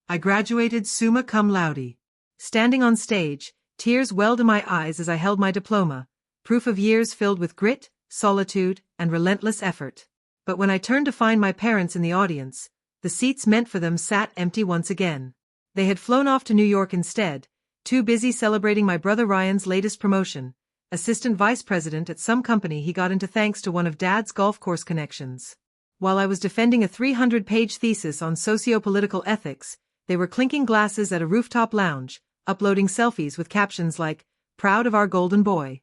I graduated summa cum laude. Standing on stage, tears welled in my eyes as I held my diploma, proof of years filled with grit, solitude, and relentless effort. But when I turned to find my parents in the audience, the seats meant for them sat empty once again. They had flown off to New York instead, too busy celebrating my brother Ryan's latest promotion, assistant vice president at some company he got into thanks to one of Dad's golf course connections. While I was defending a 300-page thesis on socio-political ethics, they were clinking glasses at a rooftop lounge, uploading selfies with captions like, "Proud of our golden boy."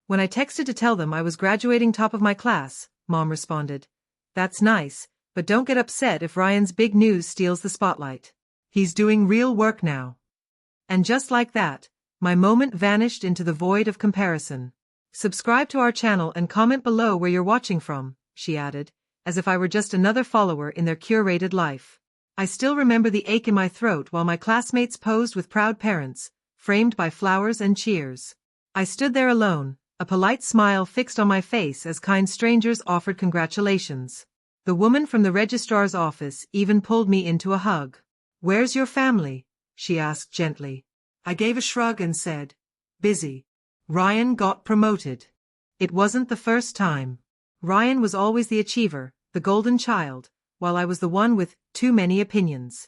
When I texted to tell them I was graduating top of my class, Mom responded, "That's nice, but don't get upset if Ryan's big news steals the spotlight. He's doing real work now." And just like that, my moment vanished into the void of comparison. "Subscribe to our channel and comment below where you're watching from," she added, as if I were just another follower in their curated life. I still remember the ache in my throat while my classmates posed with proud parents, framed by flowers and cheers. I stood there alone, a polite smile fixed on my face as kind strangers offered congratulations. The woman from the registrar's office even pulled me into a hug. "Where's your family?" she asked gently. I gave a shrug and said, "Busy. Ryan got promoted." It wasn't the first time. Ryan was always the achiever, the golden child, while I was the one with too many opinions.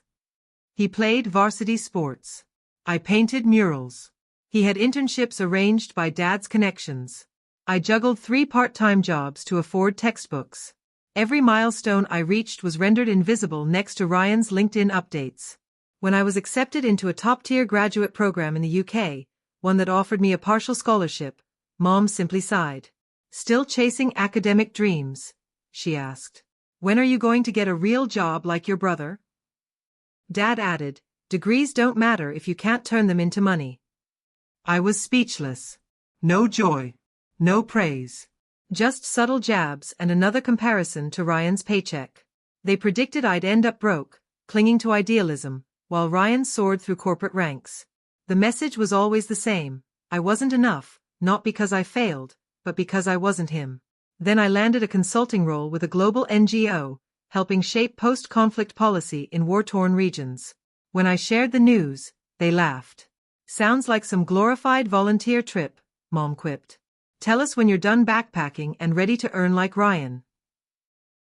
He played varsity sports. I painted murals. He had internships arranged by Dad's connections. I juggled 3 part-time jobs to afford textbooks. Every milestone I reached was rendered invisible next to Ryan's LinkedIn updates. When I was accepted into a top-tier graduate program in the UK, one that offered me a partial scholarship, Mom simply sighed. "Still chasing academic dreams?" she asked. "When are you going to get a real job like your brother?" Dad added, "Degrees don't matter if you can't turn them into money." I was speechless. No joy. No praise. Just subtle jabs and another comparison to Ryan's paycheck. They predicted I'd end up broke, clinging to idealism, while Ryan soared through corporate ranks. The message was always the same: I wasn't enough, not because I failed, but because I wasn't him. Then I landed a consulting role with a global NGO, helping shape post-conflict policy in war-torn regions. When I shared the news, they laughed. "Sounds like some glorified volunteer trip," Mom quipped. "Tell us when you're done backpacking and ready to earn like Ryan."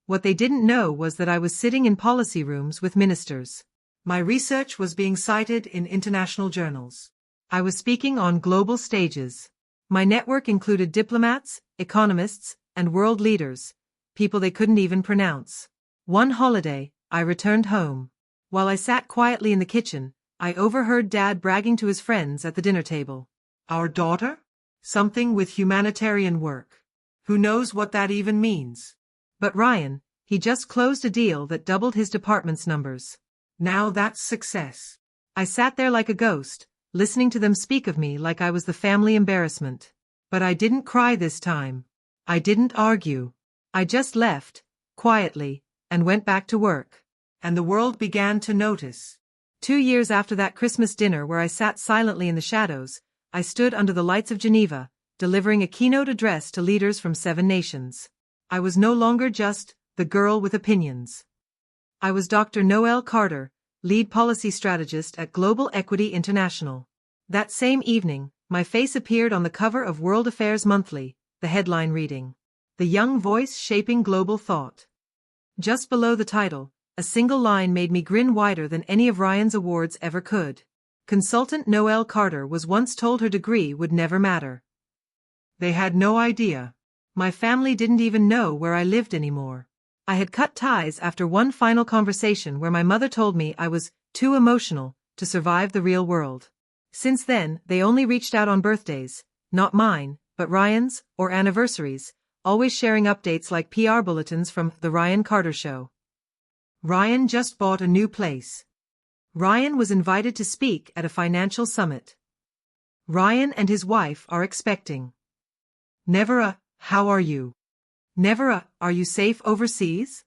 What they didn't know was that I was sitting in policy rooms with ministers. My research was being cited in international journals. I was speaking on global stages. My network included diplomats, economists, and world leaders, people they couldn't even pronounce. One holiday, I returned home. While I sat quietly in the kitchen, I overheard Dad bragging to his friends at the dinner table. "Our daughter? Something with humanitarian work. Who knows what that even means?" But Ryan, he just closed a deal that doubled his department's numbers. Now that's success. I sat there like a ghost, listening to them speak of me like I was the family embarrassment. But I didn't cry this time. I didn't argue. I just left, quietly, and went back to work. And the world began to notice. 2 years after that Christmas dinner where I sat silently in the shadows, I stood under the lights of Geneva, delivering a keynote address to leaders from 7 nations. I was no longer just the girl with opinions. I was Dr. Noel Carter, lead policy strategist at Global Equity International. That same evening, my face appeared on the cover of World Affairs Monthly, the headline reading, "The Young Voice Shaping Global Thought." Just below the title, a single line made me grin wider than any of Ryan's awards ever could. Consultant Noel Carter was once told her degree would never matter. They had no idea. My family didn't even know where I lived anymore. I had cut ties after one final conversation where my mother told me I was too emotional to survive the real world. Since then, they only reached out on birthdays, not mine, but Ryan's, or anniversaries, always sharing updates like PR bulletins from The Ryan Carter Show. Ryan just bought a new place. Ryan was invited to speak at a financial summit. Ryan and his wife are expecting. Never a, "How are you?" Never a, "Are you safe overseas?"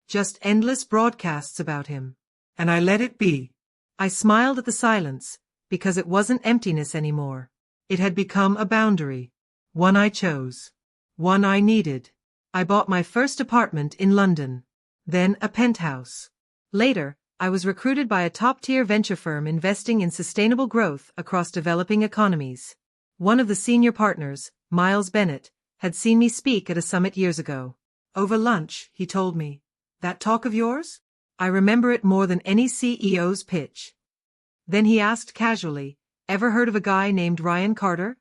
Just endless broadcasts about him. And I let it be. I smiled at the silence, because it wasn't emptiness anymore. It had become a boundary. One I chose. One I needed. I bought my first apartment in London. Then a penthouse. Later, I was recruited by a top-tier venture firm investing in sustainable growth across developing economies. One of the senior partners, Miles Bennett, had seen me speak at a summit years ago. Over lunch, he told me. That talk of yours? I remember it more than any CEO's pitch. Then he asked casually, "Ever heard of a guy named Ryan Carter?"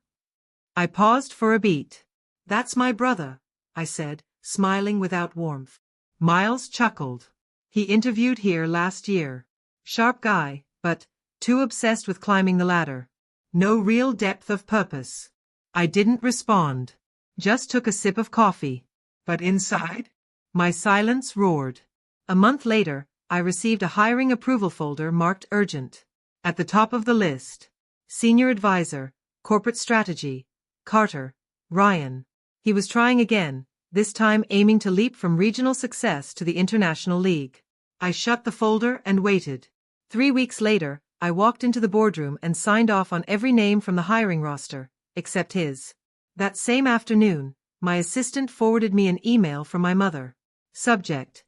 I paused for a beat. "That's my brother," I said, smiling without warmth. Miles chuckled. "He interviewed here last year. Sharp guy, but too obsessed with climbing the ladder. No real depth of purpose." I didn't respond. Just took a sip of coffee. But inside? My silence roared. A month later, I received a hiring approval folder marked urgent. At the top of the list, Senior Advisor, Corporate Strategy, Carter, Ryan. He was trying again, this time aiming to leap from regional success to the International League. I shut the folder and waited. 3 weeks later, I walked into the boardroom and signed off on every name from the hiring roster, except his. That same afternoon, my assistant forwarded me an email from my mother. Subject: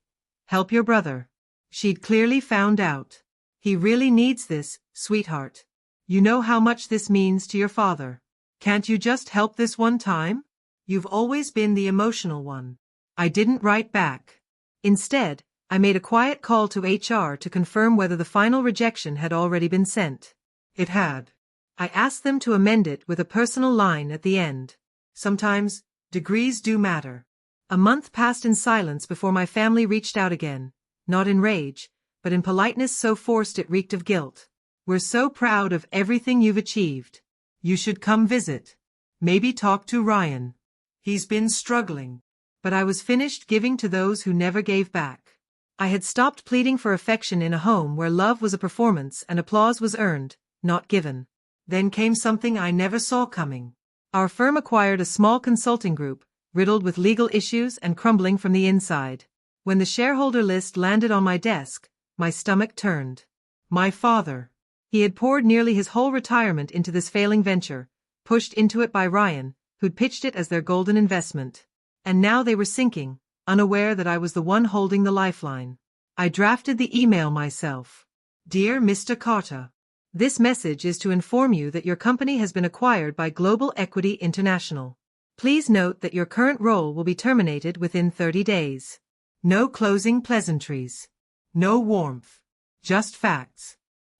Help your brother. She'd clearly found out. "He really needs this, sweetheart. You know how much this means to your father. Can't you just help this one time? You've always been the emotional one." I didn't write back. Instead, I made a quiet call to HR to confirm whether the final rejection had already been sent. It had. I asked them to amend it with a personal line at the end. Sometimes, degrees do matter. A month passed in silence before my family reached out again, not in rage, but in politeness so forced it reeked of guilt. "We're so proud of everything you've achieved. You should come visit. Maybe talk to Ryan. He's been struggling." But I was finished giving to those who never gave back. I had stopped pleading for affection in a home where love was a performance and applause was earned, not given. Then came something I never saw coming. Our firm acquired a small consulting group, riddled with legal issues and crumbling from the inside. When the shareholder list landed on my desk, my stomach turned. My father. He had poured nearly his whole retirement into this failing venture, pushed into it by Ryan, who'd pitched it as their golden investment. And now they were sinking, unaware that I was the one holding the lifeline. I drafted the email myself. "Dear Mr. Carter, this message is to inform you that your company has been acquired by Global Equity International. Please note that your current role will be terminated within 30 days. No closing pleasantries. No warmth. Just facts."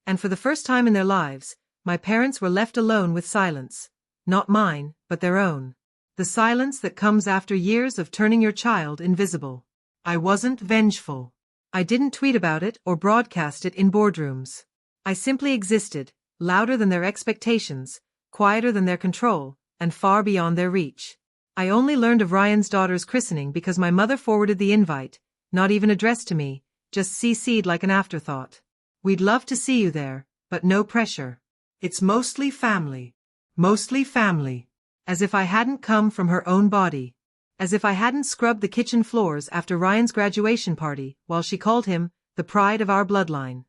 And for the first time in their lives, my parents were left alone with silence. Not mine, but their own. The silence that comes after years of turning your child invisible. I wasn't vengeful. I didn't tweet about it or broadcast it in boardrooms. I simply existed, louder than their expectations, quieter than their control, and far beyond their reach. I only learned of Ryan's daughter's christening because my mother forwarded the invite, not even addressed to me, just CC'd like an afterthought. "We'd love to see you there, but no pressure. It's mostly family. Mostly family." As if I hadn't come from her own body. As if I hadn't scrubbed the kitchen floors after Ryan's graduation party while she called him the pride of our bloodline.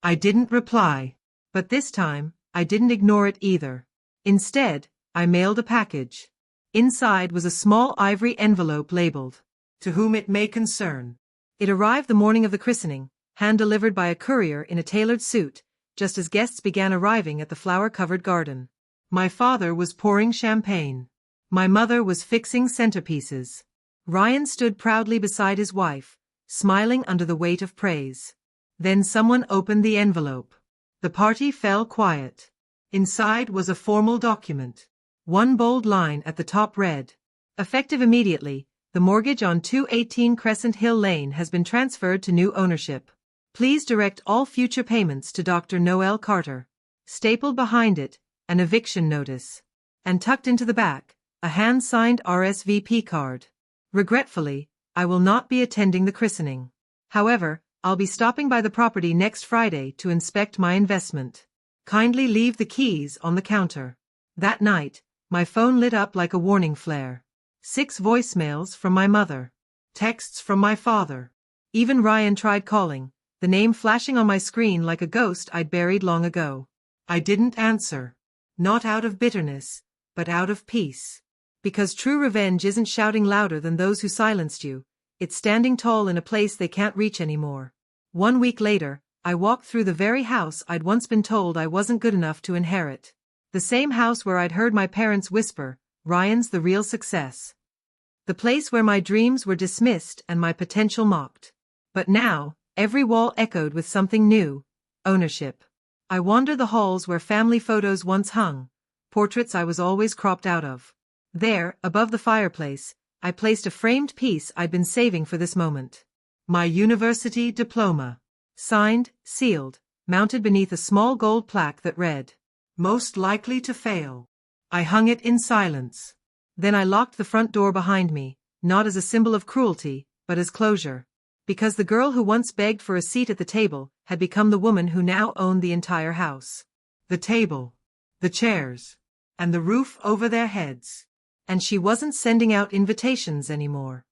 I didn't reply. But this time, I didn't ignore it either. Instead, I mailed a package. Inside was a small ivory envelope labeled, "To whom it may concern." It arrived the morning of the christening, hand-delivered by a courier in a tailored suit, just as guests began arriving at the flower-covered garden. My father was pouring champagne. My mother was fixing centerpieces. Ryan stood proudly beside his wife, smiling under the weight of praise. Then someone opened the envelope. The party fell quiet. Inside was a formal document. One bold line at the top read, "Effective immediately, the mortgage on 218 Crescent Hill Lane has been transferred to new ownership. Please direct all future payments to Dr. Noel Carter." Stapled behind it, an eviction notice. And tucked into the back, a hand-signed RSVP card. "Regretfully, I will not be attending the christening. However, I'll be stopping by the property next Friday to inspect my investment. Kindly leave the keys on the counter." That night, my phone lit up like a warning flare. 6 voicemails from my mother. Texts from my father. Even Ryan tried calling, the name flashing on my screen like a ghost I'd buried long ago. I didn't answer. Not out of bitterness, but out of peace. Because true revenge isn't shouting louder than those who silenced you. It's standing tall in a place they can't reach anymore. 1 week later, I walked through the very house I'd once been told I wasn't good enough to inherit. The same house where I'd heard my parents whisper, "Ryan's the real success." The place where my dreams were dismissed and my potential mocked. But now, every wall echoed with something new: ownership. I wander the halls where family photos once hung, portraits I was always cropped out of. There, above the fireplace, I placed a framed piece I'd been saving for this moment. My university diploma. Signed, sealed, mounted beneath a small gold plaque that read, "Most likely to fail." I hung it in silence. Then I locked the front door behind me, not as a symbol of cruelty, but as closure. Because the girl who once begged for a seat at the table had become the woman who now owned the entire house. The table, the chairs, and the roof over their heads. And she wasn't sending out invitations anymore.